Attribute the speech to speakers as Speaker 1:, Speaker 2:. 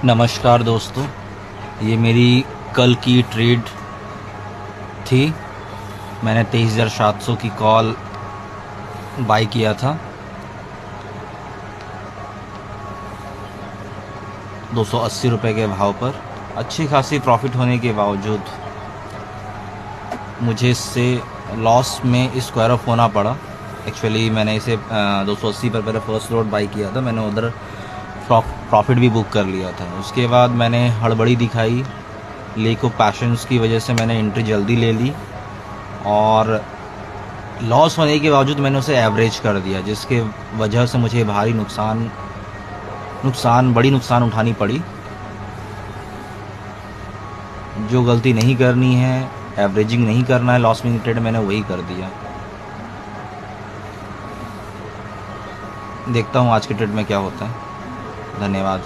Speaker 1: नमस्कार दोस्तों, ये मेरी कल की ट्रेड थी। मैंने 23,700 की कॉल बाई किया था 280 रुपये के भाव पर। अच्छी खासी प्रॉफिट होने के बावजूद मुझे इससे लॉस में स्क्वायर ऑफ होना पड़ा। एक्चुअली मैंने इसे 280 पर पहले फर्स्ट लॉट बाई किया था। मैंने उधर प्रॉफिट भी बुक कर लिया था। उसके बाद मैंने हड़बड़ी दिखाई, लेक ऑफ पैशंस की वजह से मैंने एंट्री जल्दी ले ली और लॉस होने के बावजूद मैंने उसे एवरेज कर दिया, जिसके वजह से मुझे भारी बड़ी नुकसान उठानी पड़ी। जो गलती नहीं करनी है, एवरेजिंग नहीं करना है, लॉस मेकिंग ट्रेड, मैंने वही कर दिया। देखता हूँ आज के ट्रेड में क्या होता है। धन्यवाद।